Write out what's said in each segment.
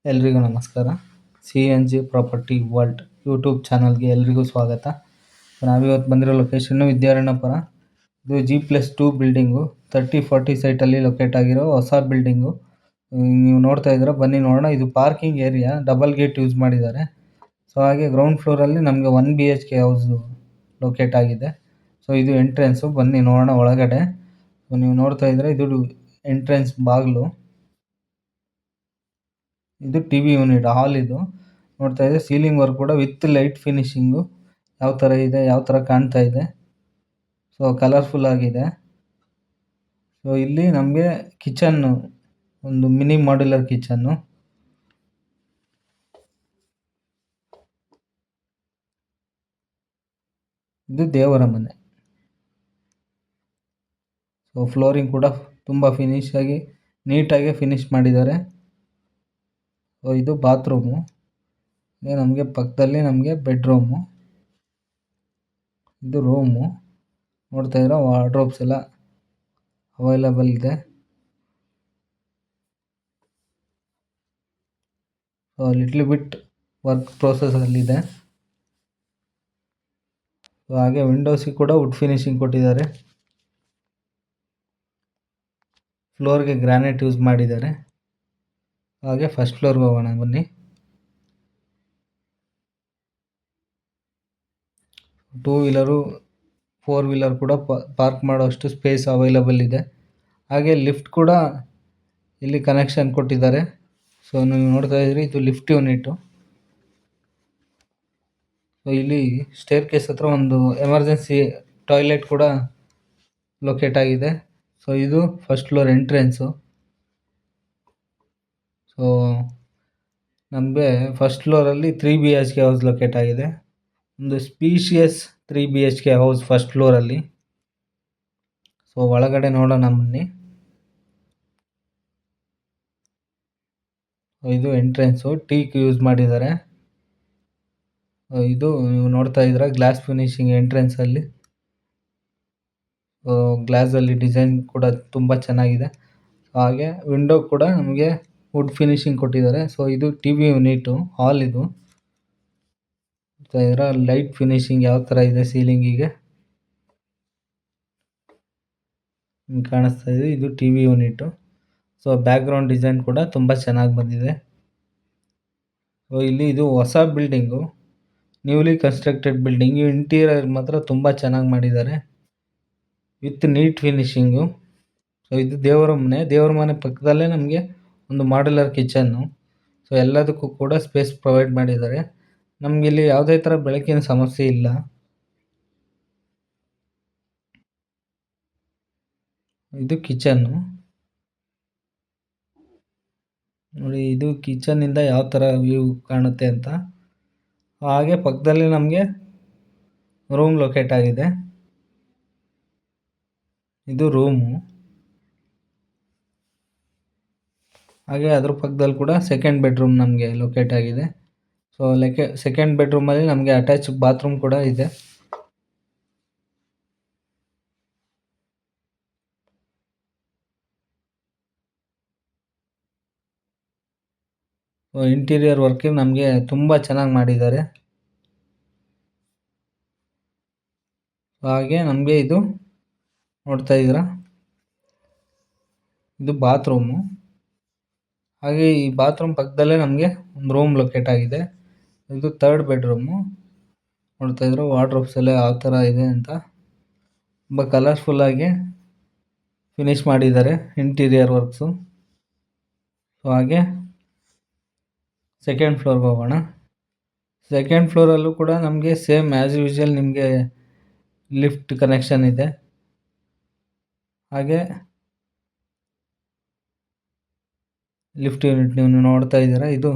ಎಲ್ರಿಗೂ ನಮಸ್ಕಾರ. C N G property world YouTube ಚಾನಲ್ಗೆ ಎಲ್ರಿಗೂ ಸ್ವಾಗತ. ನಾವಿವತ್ತು ಬಂದಿರೋ ಲೊಕೇಶನ್ನು ವಿದ್ಯಾರಣ್ಯಪುರ. ಇದು G+2 ಬಿಲ್ಡಿಂಗು 30-40 ಸೈಟಲ್ಲಿ ಲೊಕೇಟ್ ಆಗಿರೋ ಹೊಸ ಬಿಲ್ಡಿಂಗು. ನೀವು ನೋಡ್ತಾ ಇದ್ದೀರಾ, ಬನ್ನಿ ನೋಡೋಣ. ಇದು parking area, double gate use ಮಾಡಿದ್ದಾರೆ. ಸೊ ಹಾಗೆ ಗ್ರೌಂಡ್ ಫ್ಲೋರಲ್ಲಿ ನಮಗೆ 1 BHK ಹೌಸು ಲೊಕೇಟ್ ಆಗಿದೆ. ಸೊ ಇದು ಎಂಟ್ರೆನ್ಸು, ಬನ್ನಿ ನೋಡೋಣ ಒಳಗಡೆ. ಸೊ ನೀವು ನೋಡ್ತಾ ಇದ್ದೀರಾ, ಇದು ಎಂಟ್ರೆನ್ಸ್ ಬಾಗಿಲು. ಇದು ಟಿವಿ ಯೂನಿಟ್ ಹಾಲ್. ಇದು ನೋಡ್ತಾ ಇದೆ, ಸೀಲಿಂಗ್ ವರ್ಕ್ ಕೂಡ ವಿತ್ ಲೈಟ್ ಫಿನಿಶಿಂಗು ಯಾವ ಥರ ಇದೆ, ಯಾವ ಥರ ಕಾಣ್ತಾ ಇದೆ. ಸೊ ಕಲರ್ಫುಲ್ ಆಗಿದೆ. ಸೊ ಇಲ್ಲಿ ನಮಗೆ ಕಿಚನ್ನು, ಒಂದು ಮಿನಿ ಮಾಡ್ಯುಲರ್ ಕಿಚನ್ನು. ಇದು ದೇವರ ಮನೆ. ಸೊ ಫ್ಲೋರಿಂಗ್ ಕೂಡ ತುಂಬ ಫಿನಿಶ್ ಆಗಿ ನೀಟಾಗಿ ಫಿನಿಶ್ ಮಾಡಿದ್ದಾರೆ. ಸೊ ಇದು ಬಾತ್ರೂಮು. ನಮಗೆ ಪಕ್ಕದಲ್ಲಿ ನಮಗೆ ಬೆಡ್ರೂಮು. ಇದು ರೂಮು. ನೋಡ್ತಾ ಇದ್ದೀರಾ, ವಾರ್ಡ್ರೋಬ್ಸ್ ಎಲ್ಲ ಅವೈಲಬಲ್ ಇದೆ. ಸೊ ಲಿಟ್ಲ್ ಬಿಟ್ ವರ್ಕ್ ಪ್ರೋಸೆಸಲ್ಲಿದೆ. ಸೊ ಹಾಗೆ ವಿಂಡೋಸಿಗೆ ಕೂಡ ವುಡ್ ಫಿನಿಶಿಂಗ್ ಕೊಟ್ಟಿದ್ದಾರೆ. ಫ್ಲೋರ್ಗೆ ಗ್ರಾನೈಟ್ ಯೂಸ್ ಮಾಡಿದ್ದಾರೆ. ಹಾಗೆ ಫಸ್ಟ್ ಫ್ಲೋರ್ಗೆ ಹೋಗೋಣ ಬನ್ನಿ. 2 ವೀಲರು 4 ವೀಲರ್ ಕೂಡ ಪಾರ್ಕ್ ಮಾಡೋಷ್ಟು ಸ್ಪೇಸ್ ಅವೈಲಬಲ್ ಇದೆ. ಹಾಗೆ ಲಿಫ್ಟ್ ಕೂಡ ಇಲ್ಲಿ ಕನೆಕ್ಷನ್ ಕೊಟ್ಟಿದ್ದಾರೆ. ಸೊ ನೀವು ನೋಡ್ತಾ ಇದ್ದೀರಿ, ಇದು ಲಿಫ್ಟ್ ಯೂನಿಟು. ಸೊ ಇಲ್ಲಿ ಸ್ಟೇರ್ ಕೇಸ್ ಹತ್ರ ಒಂದು ಎಮರ್ಜೆನ್ಸಿ ಟಾಯ್ಲೆಟ್ ಕೂಡ ಲೊಕೇಟ್ ಆಗಿದೆ. ಸೊ ಇದು ಫಸ್ಟ್ ಫ್ಲೋರ್ ಎಂಟ್ರೆನ್ಸು. ಸೊ ನಮಗೆ ಫಸ್ಟ್ ಫ್ಲೋರಲ್ಲಿ 3 BHK ಹೌಸ್ ಲೊಕೇಟ್ ಆಗಿದೆ. ಒಂದು spacious 3 BHK house first ಫ್ಲೋರಲ್ಲಿ. So ಒಳಗಡೆ ನೋಡೋಣ ಬನ್ನಿ. ಇದು ಎಂಟ್ರೆನ್ಸು, ಟೀಕ್ ಯೂಸ್ ಮಾಡಿದ್ದಾರೆ. ಇದು ನೀವು ನೋಡ್ತಾ ಇದ್ದೀರಾ, ಗ್ಲಾಸ್ ಫಿನಿಶಿಂಗ್ ಎಂಟ್ರೆನ್ಸಲ್ಲಿ. ಗ್ಲಾಸಲ್ಲಿ ಡಿಸೈನ್ ಕೂಡ ತುಂಬ ಚೆನ್ನಾಗಿದೆ. ಹಾಗೆ ವಿಂಡೋ ಕೂಡ ನಮಗೆ ವುಡ್ ಫಿನಿಶಿಂಗ್ ಕೊಟ್ಟಿದ್ದಾರೆ. ಸೊ ಇದು ಟಿವಿ ಯೂನಿಟು ಹಾಲ್. ಇದು ಇದರ ಲೈಟ್ ಫಿನಿಶಿಂಗ್ ಯಾವ ಥರ ಇದೆ ಸೀಲಿಂಗಿಗೆ ಕಾಣಿಸ್ತಾ ಇದೆ. ಇದು TV unit. So background design ಕೂಡ ತುಂಬ ಚೆನ್ನಾಗಿ ಬಂದಿದೆ. ಸೊ ಇಲ್ಲಿ ಇದು ಹೊಸ building, newly constructed building. Interior ಮಾತ್ರ ತುಂಬ ಚೆನ್ನಾಗಿ ಮಾಡಿದ್ದಾರೆ ವಿತ್ ನೀಟ್ ಫಿನಿಶಿಂಗು. ಸೊ ಇದು ದೇವರ ಮನೆ. ದೇವರ ಮನೆ ಪಕ್ಕದಲ್ಲೇ ನಮಗೆ ಒಂದು ಮಾಡ್ಯುಲರ್ ಕಿಚನ್ನು. ಸೊ ಎಲ್ಲದಕ್ಕೂ ಕೂಡ ಸ್ಪೇಸ್ ಪ್ರೊವೈಡ್ ಮಾಡಿದ್ದಾರೆ. ನಮಗೆ ಇಲ್ಲಿ ಯಾವುದೇ ಥರ ಬೆಳಕಿನ ಸಮಸ್ಯೆ ಇಲ್ಲ. ಇದು ಕಿಚನ್ನು ನೋಡಿ, ಇದು ಕಿಚನ್ನಿಂದ ಯಾವ ಥರ ವ್ಯೂ ಕಾಣುತ್ತೆ ಅಂತ. ಹಾಗೆ ಪಕ್ಕದಲ್ಲಿ ನಮಗೆ ರೂಮ್ ಲೊಕೇಟ್ ಆಗಿದೆ. ಇದು ರೂಮು. ಹಾಗೆ ಅದ್ರ ಪಕ್ಕದಲ್ಲಿ ಕೂಡ ಸೆಕೆಂಡ್ ಬೆಡ್ರೂಮ್ ನಮಗೆ ಲೊಕೇಟ್ ಆಗಿದೆ. ಸೊ ಸೆಕೆಂಡ್ ಬೆಡ್ರೂಮಲ್ಲಿ ನಮಗೆ ಅಟ್ಯಾಚ್ ಬಾತ್ರೂಮ್ ಕೂಡ ಇದೆ. ಸೊ ಇಂಟೀರಿಯರ್ ವರ್ಕ್ ನಮಗೆ ತುಂಬ ಚೆನ್ನಾಗಿ ಮಾಡಿದ್ದಾರೆ. ಹಾಗೆ ನಮಗೆ ಇದು ನೋಡ್ತಾ ಇದ್ದೀರಾ, ಇದು ಬಾತ್ರೂಮು. ಹಾಗೆ ಈ ಬಾತ್ರೂಮ್ ಪಕ್ಕದಲ್ಲೇ ನಮಗೆ ಒಂದು ರೂಮ್ ಲೊಕೇಟ್ ಆಗಿದೆ. ಇದು ಥರ್ಡ್ ಬೆಡ್ರೂಮು. ನೋಡ್ತಾ ಇದ್ರು ವಾರ್ಡ್ರೋಬ್ಸ್ ಎಲ್ಲ ಯಾವ ಥರ ಇದೆ ಅಂತ. ತುಂಬ ಕಲರ್ಫುಲ್ಲಾಗಿ ಫಿನಿಶ್ ಮಾಡಿದ್ದಾರೆ ಇಂಟೀರಿಯರ್ ವರ್ಕ್ಸು. ಸೊ ಹಾಗೆ ಸೆಕೆಂಡ್ ಫ್ಲೋರ್ಗೆ ಹೋಗೋಣ. ಸೆಕೆಂಡ್ ಫ್ಲೋರಲ್ಲೂ ಕೂಡ ನಮಗೆ ಸೇಮ್ ಆ್ಯಸ್ ಯೂಶುವಲ್ ನಿಮಗೆ ಲಿಫ್ಟ್ ಕನೆಕ್ಷನ್ ಇದೆ. ಹಾಗೆ ಲಿಫ್ಟ್ ಯೂನಿಟ್ ನೀವು ನೋಡ್ತಾ ಇದ್ದೀರಾ, ಇದು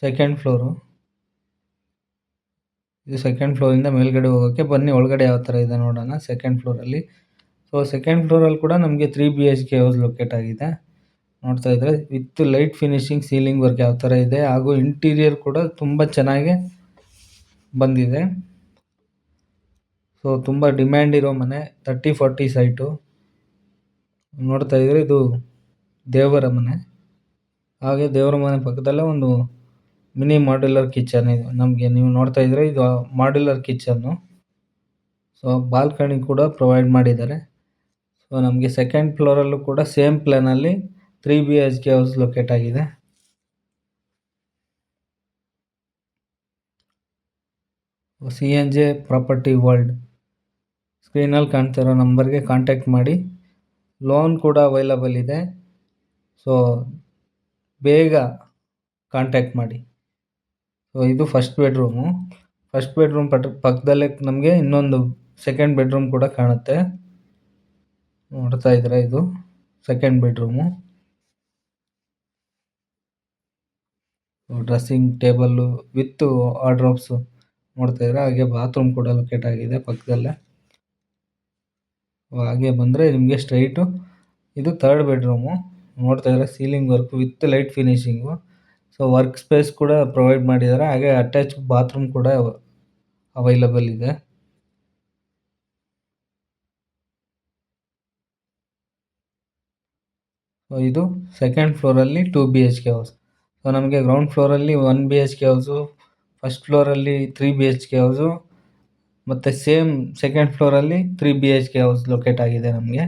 ಸೆಕೆಂಡ್ ಫ್ಲೋರು. ಇದು ಸೆಕೆಂಡ್ ಫ್ಲೋರಿಂದ ಮೇಲ್ಗಡೆ ಹೋಗೋಕ್ಕೆ. ಬನ್ನಿ ಒಳಗಡೆ ಯಾವ ಥರ ಇದೆ ನೋಡೋಣ ಸೆಕೆಂಡ್ ಫ್ಲೋರಲ್ಲಿ. ಸೊ ಸೆಕೆಂಡ್ ಫ್ಲೋರಲ್ಲಿ ಕೂಡ ನಮಗೆ 3 BHK ಹೌಸ್ ಲೊಕೇಟ್ ಆಗಿದೆ. ನೋಡ್ತಾ ಇದ್ದರೆ with light finishing, ceiling work ಯಾವ ಥರ ಇದೆ, ಹಾಗೂ ಇಂಟೀರಿಯರ್ ಕೂಡ ತುಂಬ ಚೆನ್ನಾಗಿ ಬಂದಿದೆ. ಸೊ ತುಂಬ ಡಿಮ್ಯಾಂಡ್ ಇರೋ ಮನೆ, 30-40 ಸೈಟು. ನೋಡ್ತಾ ಇದ್ದರೆ ಇದು ದೇವರ ಮನೆ. ಹಾಗೆ ದೇವರ ಮನೆ ಪಕ್ಕದಲ್ಲೇ ಒಂದು ಮಿನಿ ಮಾಡ್ಯುಲರ್ ಕಿಚನ್ ಇದು. ನಮಗೆ ನೀವು ನೋಡ್ತಾ ಇದ್ರೆ ಇದು ಮಾಡ್ಯುಲರ್ ಕಿಚನ್ನು. ಸೊ ಬಾಲ್ಕನಿ ಕೂಡ ಪ್ರೊವೈಡ್ ಮಾಡಿದ್ದಾರೆ. ಸೊ ನಮಗೆ ಸೆಕೆಂಡ್ ಫ್ಲೋರಲ್ಲೂ ಕೂಡ ಸೇಮ್ ಪ್ಲಾನಲ್ಲಿ 3 BHK ಹೌಸ್ ಲೊಕೇಟ್ ಆಗಿದೆ. CNJ ಪ್ರಾಪರ್ಟಿ ವರ್ಲ್ಡ್ ಸ್ಕ್ರೀನಲ್ಲಿ ಕಾಣ್ತಿರೋ ನಂಬರ್ಗೆ ಕಾಂಟ್ಯಾಕ್ಟ್ ಮಾಡಿ. ಲೋನ್ ಕೂಡ ಅವೈಲಬಲ್ ಇದೆ. ಸೊ ಬೇಗ ಕಾಂಟ್ಯಾಕ್ಟ್ ಮಾಡಿ. ಸೊ ಇದು ಫಸ್ಟ್ ಬೆಡ್ರೂಮು. ಫಸ್ಟ್ ಬೆಡ್ರೂಮ್ ಪಕ್ಕದಲ್ಲೇ ನಮಗೆ ಇನ್ನೊಂದು ಸೆಕೆಂಡ್ ಬೆಡ್ರೂಮ್ ಕೂಡ ಕಾಣುತ್ತೆ. ನೋಡ್ತಾ ಇದ್ರೆ ಇದು second bedroom. Dressing table with wardrobes ನೋಡ್ತಾ ಇದ್ರೆ. ಹಾಗೆ ಬಾತ್ರೂಮ್ ಕೂಡ ಲೊಕೇಟ್ ಆಗಿದೆ ಪಕ್ಕದಲ್ಲೇ. ಹಾಗೆ ಬಂದರೆ ನಿಮಗೆ ಸ್ಟ್ರೈಟು ಇದು ಥರ್ಡ್ ಬೆಡ್ರೂಮು. ನೋಡ್ತಾ ಇದ್ರೆ ceiling work with light finishing. So work space ಕೂಡ ಪ್ರೊವೈಡ್ ಮಾಡಿದ್ದಾರೆ. ಹಾಗೆ ಅಟ್ಯಾಚ್ ಬಾತ್ರೂಮ್ ಕೂಡ ಅವೈಲಬಲ್ ಇದೆ. ಸೊ ಇದು ಸೆಕೆಂಡ್ ಫ್ಲೋರಲ್ಲಿ 2 BHK ಹೌಸ್. ಸೊ ನಮಗೆ ಗ್ರೌಂಡ್ ಫ್ಲೋರಲ್ಲಿ 1 BHK ಹೌಸು, ಫಸ್ಟ್ ಫ್ಲೋರಲ್ಲಿ 3 BHK ಹೌಸು, ಮತ್ತು ಸೇಮ್ ಸೆಕೆಂಡ್ ಫ್ಲೋರಲ್ಲಿ 3 BHK ಹೌಸ್ ಲೊಕೇಟ್ ಆಗಿದೆ ನಮಗೆ.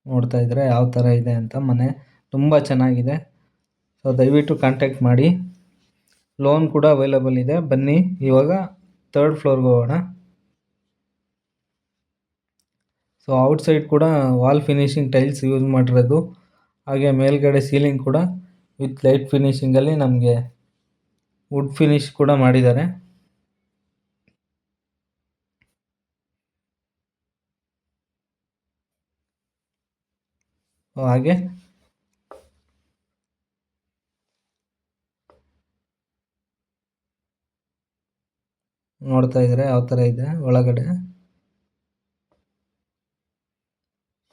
ನೋಡ್ತಾ ಇದ್ರೆ ಯಾವ ಥರ ಇದೆ ಅಂತ. ಮನೆ ತುಂಬ ಚೆನ್ನಾಗಿದೆ. ಸೊ ದಯವಿಟ್ಟು ಕಾಂಟ್ಯಾಕ್ಟ್ ಮಾಡಿ. ಲೋನ್ ಕೂಡ ಅವೈಲಬಲ್ ಇದೆ. ಬನ್ನಿ ಇವಾಗ ಥರ್ಡ್ ಫ್ಲೋರ್ಗೆ ಹೋಗೋಣ. ಸೊ ಔಟ್ಸೈಡ್ ಕೂಡ ವಾಲ್ ಫಿನಿಶಿಂಗ್ ಟೈಲ್ಸ್ ಯೂಸ್ ಮಾಡಿರೋದು. ಹಾಗೆ ಮೇಲ್ಗಡೆ ಸೀಲಿಂಗ್ ಕೂಡ ವಿತ್ ಲೈಟ್ ಫಿನಿಶಿಂಗಲ್ಲಿ ನಮಗೆ ವುಡ್ ಫಿನಿಶ್ ಕೂಡ ಮಾಡಿದ್ದಾರೆ. ಹಾಗೆ ನೋಡ್ತಾ ಇದ್ರೆ ಯಾವ ಥರ ಇದೆ ಒಳಗಡೆ.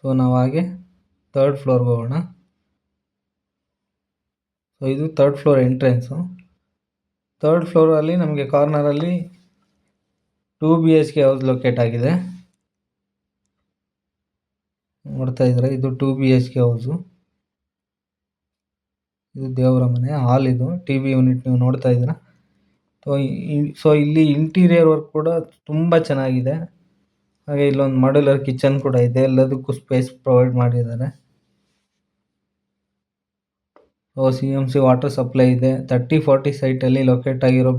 ಸೊ ನಾವು ಹಾಗೆ ಥರ್ಡ್ ಫ್ಲೋರ್ಗೆ ಹೋಗೋಣ. ಸೊ ಇದು ಥರ್ಡ್ ಫ್ಲೋರ್ ಎಂಟ್ರೆನ್ಸು. ಥರ್ಡ್ ಫ್ಲೋರಲ್ಲಿ ನಮಗೆ ಕಾರ್ನರಲ್ಲಿ 2 BHK ಹೌಸ್ ಲೊಕೇಟ್ ಆಗಿದೆ. ನೋಡ್ತಾ ಇದ್ರೆ ಇದು 2 BHK ಹೌಸು. ಇದು ದೇವರ ಮನೆ ಹಾಲ್. ಇದು TV ಯೂನಿಟ್ ನೀವು ನೋಡ್ತಾ ಇದ್ದೀರಾ. ಸೊ ಇಲ್ಲಿ ಇಂಟೀರಿಯರ್ ವರ್ಕ್ ಕೂಡ ತುಂಬ ಚೆನ್ನಾಗಿದೆ. ಹಾಗೆ ಇಲ್ಲೊಂದು ಮಾಡ್ಯುಲರ್ ಕಿಚನ್ ಕೂಡ ಇದೆ. ಎಲ್ಲದಕ್ಕೂ ಸ್ಪೇಸ್ ಪ್ರೊವೈಡ್ ಮಾಡಿದ್ದಾರೆ. CMC ವಾಟರ್ ಸಪ್ಲೈ ಇದೆ. 30-40 ಸೈಟಲ್ಲಿ ಲೊಕೇಟ್ ಆಗಿರೋ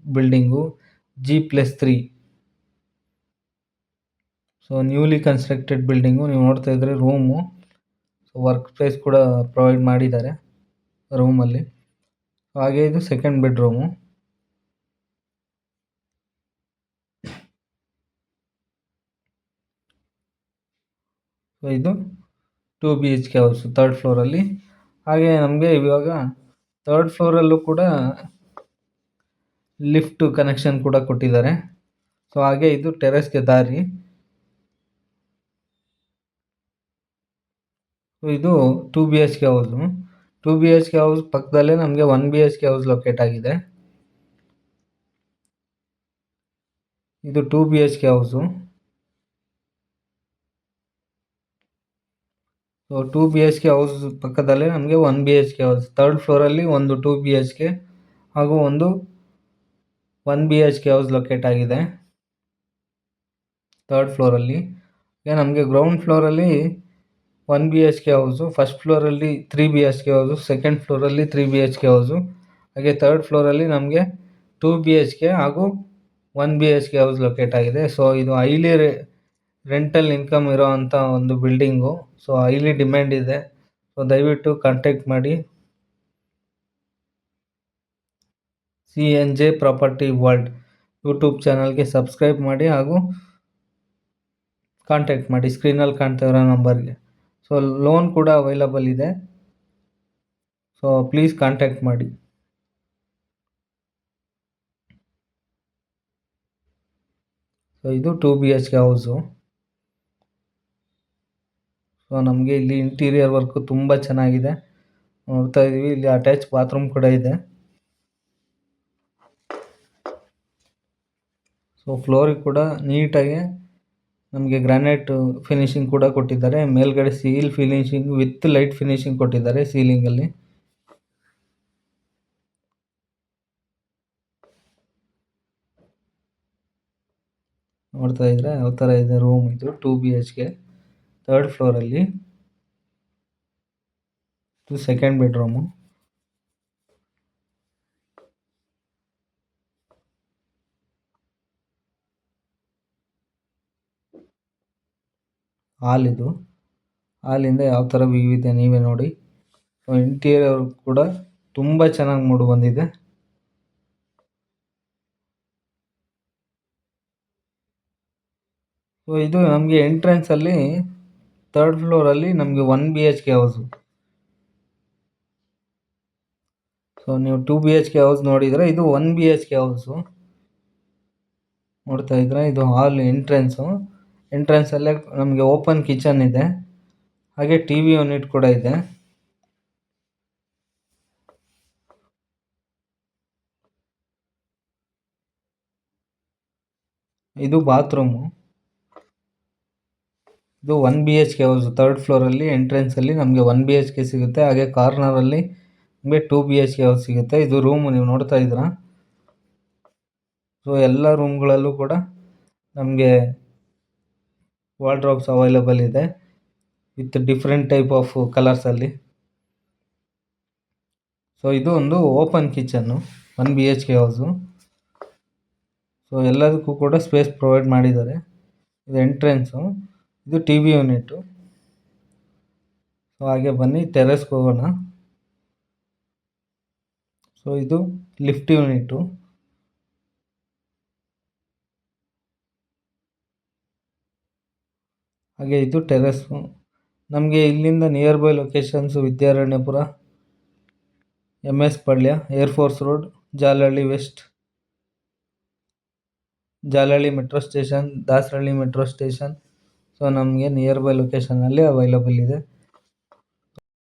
building G+3. So newly constructed building. ನೀವು ನೋಡ್ತಾ ಇದ್ರೆ ರೂಮು. ಸೊ ವರ್ಕ್ ಸ್ಪೇಸ್ ಕೂಡ ಪ್ರೊವೈಡ್ ಮಾಡಿದ್ದಾರೆ ರೂಮಲ್ಲಿ. ಹಾಗೆ ಇದು ಸೆಕೆಂಡ್ ಬೆಡ್ರೂಮು. ಸೊ ಇದು 2 BHK ಹೌಸು ಥರ್ಡ್ ಫ್ಲೋರಲ್ಲಿ. ಹಾಗೆ ನಮಗೆ ಇವಾಗ ಥರ್ಡ್ ಫ್ಲೋರಲ್ಲೂ ಕೂಡ ಲಿಫ್ಟ್ ಕನೆಕ್ಷನ್ ಕೂಡ ಕೊಟ್ಟಿದ್ದಾರೆ. ಸೊ ಹಾಗೆ ಇದು ಟೆರೆಸ್ಗೆ ದಾರಿ. ಸೊ ಇದು 2 BHK ಹೌಸು. 2 BHK ಹೌಸ್ ಪಕ್ಕದಲ್ಲೇ ನಮಗೆ 1 BHK ಹೌಸ್ ಲೊಕೇಟ್ ಆಗಿದೆ. ಇದು 2 BHK house. So 2 BHK house ಪಕ್ಕದಲ್ಲೇ ನಮಗೆ 1 BHK ಹೌಸ್. ಥರ್ಡ್ ಫ್ಲೋರಲ್ಲಿ ಒಂದು 2 BHK ಹಾಗೂ ಒಂದು 1 BHK ಹೌಸ್ ಲೊಕೇಟ್ ಆಗಿದೆ ಥರ್ಡ್ ಫ್ಲೋರಲ್ಲಿ. ಈಗ ನಮಗೆ ಗ್ರೌಂಡ್ ಫ್ಲೋರಲ್ಲಿ 1 BHK ಹೌಸು, ಫಸ್ಟ್ ಫ್ಲೋರಲ್ಲಿ 3 BHK ಹೌಸು, ಸೆಕೆಂಡ್ ಫ್ಲೋರಲ್ಲಿ 3 BHK ಹೌಸು, ಹಾಗೆ ಥರ್ಡ್ ಫ್ಲೋರಲ್ಲಿ ನಮಗೆ 2 BHK ಹಾಗೂ 1 BHK ಹೌಸ್ ಲೊಕೇಟ್ ಆಗಿದೆ. ಸೊ ಇದು ಹೈಲಿ ರೆಂಟಲ್ ಇನ್ಕಮ್ ಇರೋವಂಥ ಒಂದು ಬಿಲ್ಡಿಂಗು. ಸೊ ಹೈಲಿ ಡಿಮ್ಯಾಂಡ್ ಇದೆ. ಸೊ ದಯವಿಟ್ಟು ಕಾಂಟ್ಯಾಕ್ಟ್ ಮಾಡಿ. CNJ ಪ್ರಾಪರ್ಟಿ ವರ್ಲ್ಡ್ ಯೂಟ್ಯೂಬ್ ಚಾನಲ್ಗೆ ಸಬ್ಸ್ಕ್ರೈಬ್ ಮಾಡಿ ಹಾಗೂ ಕಾಂಟ್ಯಾಕ್ಟ್ ಮಾಡಿ ಸ್ಕ್ರೀನಲ್ಲಿ ಕಾಣ್ತಾ ಇರೋ ನಂಬರ್ಗೆ. ಸೊ ಲೋನ್ ಕೂಡ ಅವೈಲಬಲ್ ಇದೆ. ಸೊ ಪ್ಲೀಸ್ ಕಾಂಟ್ಯಾಕ್ಟ್ ಮಾಡಿ. ಸೊ ಇದು 2 BHK ಹೌಸು. ಸೊ ನಮಗೆ ಇಲ್ಲಿ ಇಂಟೀರಿಯರ್ ವರ್ಕು ತುಂಬ ಚೆನ್ನಾಗಿದೆ. ನೋಡ್ತಾ ಇದ್ದೀವಿ ಇಲ್ಲಿ ಅಟ್ಯಾಚ್ ಬಾತ್ರೂಮ್ ಕೂಡ ಇದೆ. ಸೊ ಫ್ಲೋರಿಗೆ ಕೂಡ ನೀಟಾಗಿ ನಮಗೆ ಗ್ರಾನೈಟ್ ಫಿನಿಶಿಂಗ್ ಕೂಡ ಕೊಟ್ಟಿದ್ದಾರೆ. ಮೇಲ್ಗಡೆ seal finishing with light finishing ಕೊಟ್ಟಿದ್ದಾರೆ ಸೀಲಿಂಗಲ್ಲಿ. ನೋಡ್ತಾ ಇದ್ರೆ ಯಾವ ಥರ ಇದೆ ರೂಮ್. ಇದು 2 BHK 3rd ಫ್ಲೋರಲ್ಲಿ. ಇದು ಸೆಕೆಂಡ್ ಬೆಡ್ರೂಮು. ಹಾಲ್ ಇದು. ಹಾಲಿಂದ ಯಾವ ಥರ ವ್ಯೂ ಇದೆ ನೀವೇ ನೋಡಿ. ಇಂಟೀರಿಯರ್ ಕೂಡ ತುಂಬ ಚೆನ್ನಾಗಿ ಮೂಡಿ ಬಂದಿದೆ. ಸೊ ಇದು ನಮಗೆ ಎಂಟ್ರೆನ್ಸಲ್ಲಿ 3rd ಫ್ಲೋರಲ್ಲಿ ನಮಗೆ 1 BHK ಹೌಸು. ಸೊ ನೀವು 2 BHK ಹೌಸ್ ನೋಡಿದರೆ ಇದು 1 BHK ಹೌಸು. ನೋಡ್ತಾ ಇದ್ರೆ ಇದು ಹಾಲ್ ಎಂಟ್ರೆನ್ಸು. ಎಂಟ್ರೆನ್ಸಲ್ಲೇ ನಮಗೆ ಓಪನ್ ಕಿಚನ್ ಇದೆ, ಹಾಗೆ TV ಯೂನಿಟ್ ಕೂಡ ಇದೆ. ಇದು ಬಾತ್ರೂಮು. ಇದು 1 BHK ಹೌಸು. 3rd ಫ್ಲೋರಲ್ಲಿ ಎಂಟ್ರೆನ್ಸಲ್ಲಿ ನಮಗೆ 1 BHK ಸಿಗುತ್ತೆ, ಹಾಗೆ ಕಾರ್ನರಲ್ಲಿ ನಮಗೆ 2 BHK ಹೌಸ್ ಸಿಗುತ್ತೆ. ಇದು ರೂಮು ನೀವು ನೋಡ್ತಾ ಇದ್ದೀರಾ. ಸೊ ಎಲ್ಲ ರೂಮ್ಗಳಲ್ಲೂ ಕೂಡ ನಮಗೆ ವಾರ್ಡ್ರೋಬ್ಸ್ ಅವೈಲೇಬಲ್ ಇದೆ ವಿತ್ ಡಿಫ್ರೆಂಟ್ ಟೈಪ್ ಆಫ್ ಕಲರ್ಸಲ್ಲಿ. ಸೊ ಇದು ಒಂದು open kitchen 1 BHK house. So ಎಲ್ಲದಕ್ಕೂ ಕೂಡ ಸ್ಪೇಸ್ ಪ್ರೊವೈಡ್ ಮಾಡಿದ್ದಾರೆ. ಇದು ಎಂಟ್ರೆನ್ಸು. ಇದು TV ಯೂನಿಟ್ಟು. ಸೊ ಹಾಗೆ ಬನ್ನಿ ಟೆರೆಸ್ಗೆ ಹೋಗೋಣ. ಸೊ ಇದು ಲಿಫ್ಟ್ ಯೂನಿಟ್ಟು. ಹಾಗೆ ಇದು ಟೆರೆಸ್ಸು. ನಮಗೆ ಇಲ್ಲಿಂದ near by locations Vidyaranyapura, MS Palya, air force road, Jalahalli west, Jalahalli metro station, Dasarahalli metro station. So ನಮಗೆ ನಿಯರ್ ಬೈ ಲೊಕೇಶನಲ್ಲಿ ಅವೈಲೇಬಲ್ ಇದೆ.